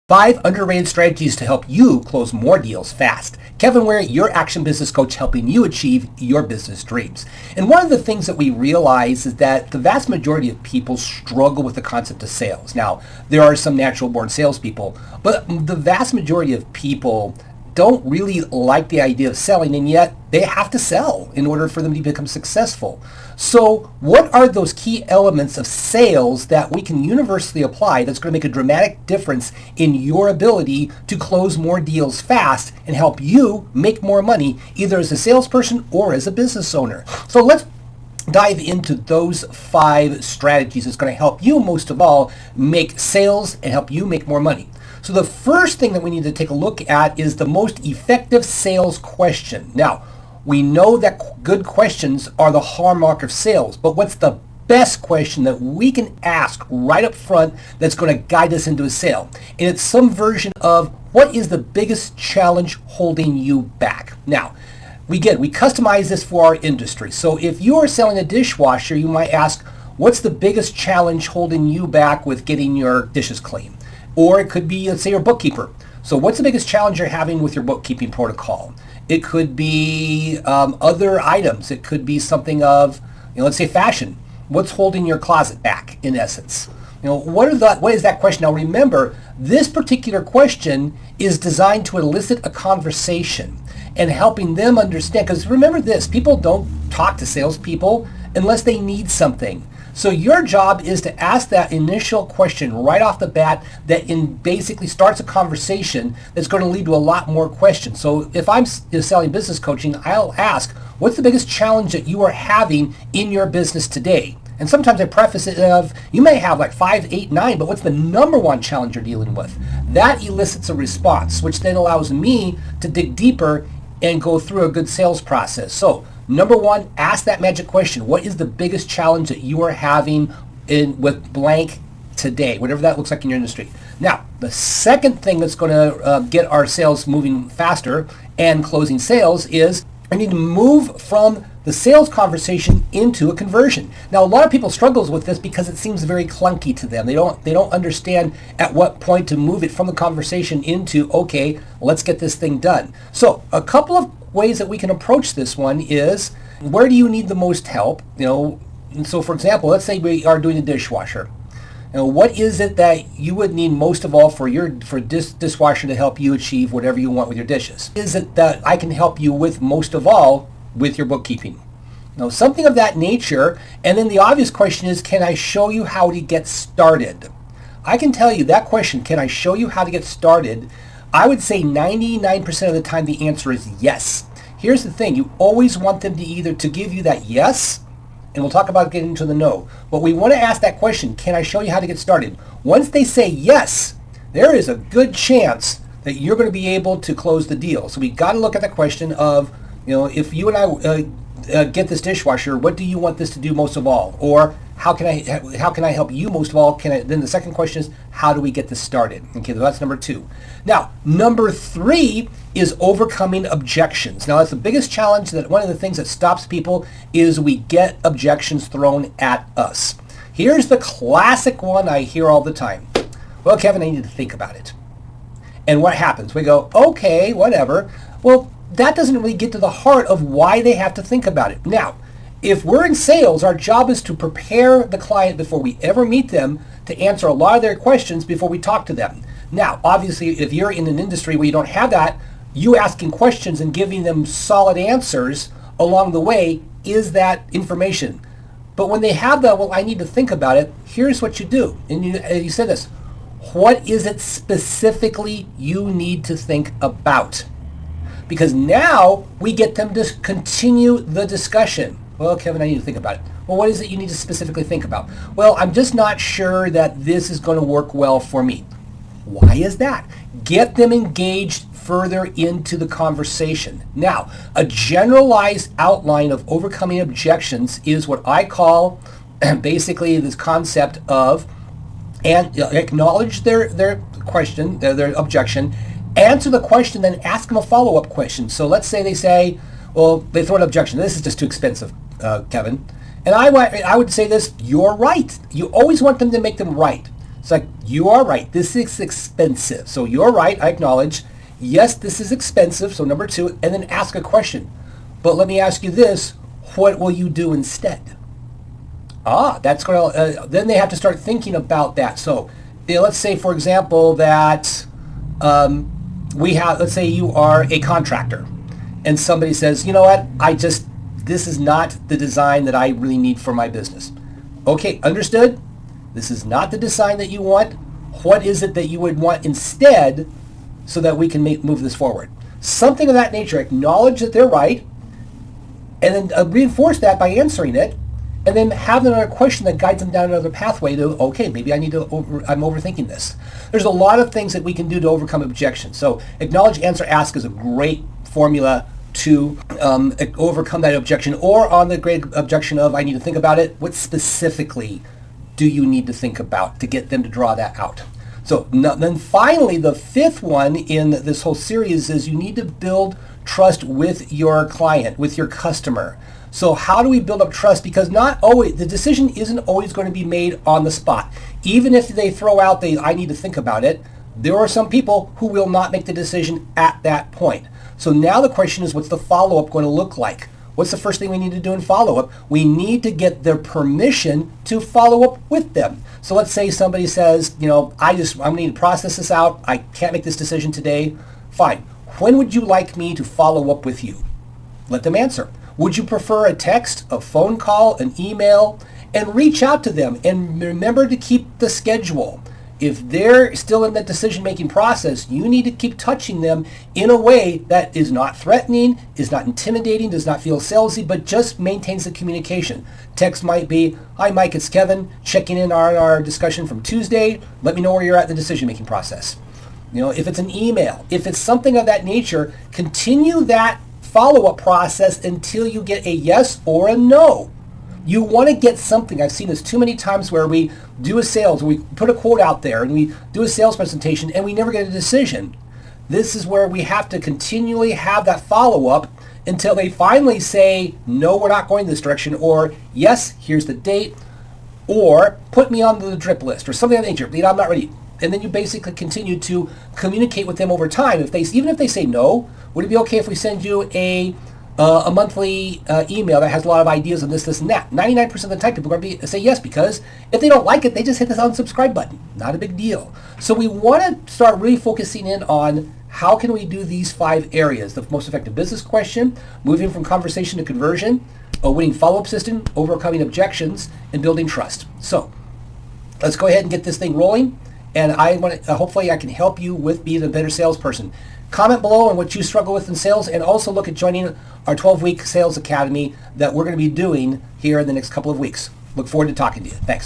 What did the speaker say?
5 underrated strategies to help you close more deals fast. Kevin Ware, your action business coach, helping you achieve your business dreams. And one of the things that we realize is that the vast majority of people struggle with the concept of sales. Now, there are some natural born salespeople, but the vast majority of people don't really like the idea of selling, and yet they have to sell in order for them to become successful. So what are those key elements of sales that we can universally apply that's going to make a dramatic difference in your ability to close more deals fast and help you make more money, either as a salesperson or as a business owner? So let's dive into those 5 strategies that's going to help you most of all make sales and help you make more money. So the first thing that we need to take a look at is the most effective sales question. Now, we know that good questions are the hallmark of sales, but what's the best question that we can ask right up front that's going to guide us into a sale? And it's some version of, what is the biggest challenge holding you back? Now, we customize this for our industry. So if you are selling a dishwasher, you might ask, what's the biggest challenge holding you back with getting your dishes clean? Or it could be, let's say, your bookkeeper. So what's the biggest challenge you're having with your bookkeeping protocol? It could be other items. It could be something of, let's say fashion. What's holding your closet back, in essence? What is that question? Now remember, this particular question is designed to elicit a conversation and helping them understand. Because remember this, people don't talk to salespeople unless they need something. So your job is to ask that initial question right off the bat that basically starts a conversation that's going to lead to a lot more questions. So if I'm selling business coaching, I'll ask, what's the biggest challenge that you are having in your business today? And sometimes I preface it of, you may have like 5, 8, 9, but what's the number one challenge you're dealing with? That elicits a response, which then allows me to dig deeper and go through a good sales process. So number 1, ask that magic question. What is the biggest challenge that you are having with blank today, whatever that looks like in your industry? Now, the second thing that's going to get our sales moving faster and closing sales is I need to move from the sales conversation into a conversion. Now, a lot of people struggle with this because it seems very clunky to them. They don't understand at what point to move it from the conversation into, okay, let's get this thing done. So a couple of ways that we can approach this one is, where do you need the most help? And so for example, let's say we are doing a dishwasher. What is it that you would need most of all for dishwasher to help you achieve whatever you want with your dishes? Is it that I can help you with most of all with your bookkeeping? Something of that nature. And then the obvious question is, can I show you how to get started? I can tell you that question, can I show you how to get started? I would say 99% of the time the answer is yes. Here's the thing, you always want them to either to give you that yes, and we'll talk about getting into the no. But we want to ask that question, can I show you how to get started? Once they say yes, there is a good chance that you're going to be able to close the deal. So we got to look at the question of, if you and I get this dishwasher, what do you want this to do most of all? Or how can I help you most of all? Then the second question is, how do we get this started? Okay, so that's number 2. Now, number 3 is overcoming objections. Now, that's the biggest challenge. That one of the things that stops people is we get objections thrown at us. Here's the classic one I hear all the time. Well, Kevin, I need to think about it. And what happens? We go, okay, whatever. Well, that doesn't really get to the heart of why they have to think about it. Now, if we're in sales, our job is to prepare the client before we ever meet them to answer a lot of their questions before we talk to them. Now, obviously, if you're in an industry where you don't have that, you asking questions and giving them solid answers along the way is that information. But when they have that, well, I need to think about it, here's what you do. And you said this, what is it specifically you need to think about? Because now we get them to continue the discussion. Well, Kevin, I need to think about it. Well, what is it you need to specifically think about? Well, I'm just not sure that this is going to work well for me. Why is that? Get them engaged further into the conversation. Now, a generalized outline of overcoming objections is what I call basically this concept of, and acknowledge their question, their objection, answer the question, then ask them a follow-up question. So let's say they say, well, they throw an objection. This is just too expensive, Kevin. And I would say this, you're right. You always want them to make them right. It's like, you are right. This is expensive. So you're right. I acknowledge. Yes, this is expensive. So number 2, and then ask a question. But let me ask you this. What will you do instead? That's going to, then they have to start thinking about that. So let's say, for example, that let's say you are a contractor and somebody says, you know what, this is not the design that I really need for my business. Okay, understood. This is not the design that you want. What is it that you would want instead so that we can move this forward? Something of that nature. Acknowledge that they're right, and then reinforce that by answering it, and then have another question that guides them down another pathway to, okay, maybe I'm overthinking this. There's a lot of things that we can do to overcome objections. So acknowledge, answer, ask is a great formula to overcome that objection, or on the great objection of, I need to think about it, what specifically do you need to think about to get them to draw that out? So then finally, the 5th one in this whole series is you need to build trust with your client, with your customer. So how do we build up trust? Because not always, the decision isn't always going to be made on the spot. Even if they throw out I need to think about it, there are some people who will not make the decision at that point. So now the question is, what's the follow-up going to look like? What's the first thing we need to do in follow-up? We need to get their permission to follow up with them. So let's say somebody says, I'm going to need to process this out. I can't make this decision today. Fine. When would you like me to follow up with you? Let them answer. Would you prefer a text, a phone call, an email? And reach out to them and remember to keep the schedule. If they're still in that decision-making process, you need to keep touching them in a way that is not threatening, is not intimidating, does not feel salesy, but just maintains the communication. Text might be, hi Mike, it's Kevin, checking in on our discussion from Tuesday. Let me know where you're at in the decision-making process. If it's an email, if it's something of that nature, continue that follow-up process until you get a yes or a no. You want to get something. I've seen this too many times where we do a sales, we put a quote out there and we do a sales presentation and we never get a decision. This is where we have to continually have that follow-up until they finally say, no, we're not going this direction, or yes, here's the date, or put me on the drip list, or something of that nature. I'm not ready. And then you basically continue to communicate with them over time. Even if they say no, would it be okay if we send you a monthly email that has a lot of ideas on this, and that? 99% of the time, people are going to say yes, because if they don't like it, they just hit the unsubscribe button. Not a big deal. So we want to start really focusing in on how can we do these 5 areas: the most effective business question, moving from conversation to conversion, a winning follow-up system, overcoming objections, and building trust. So let's go ahead and get this thing rolling. And I want to, hopefully I can help you with being a better salesperson. Comment below on what you struggle with in sales, and also look at joining our 12-week sales academy that we're going to be doing here in the next couple of weeks. Look forward to talking to you. Thanks.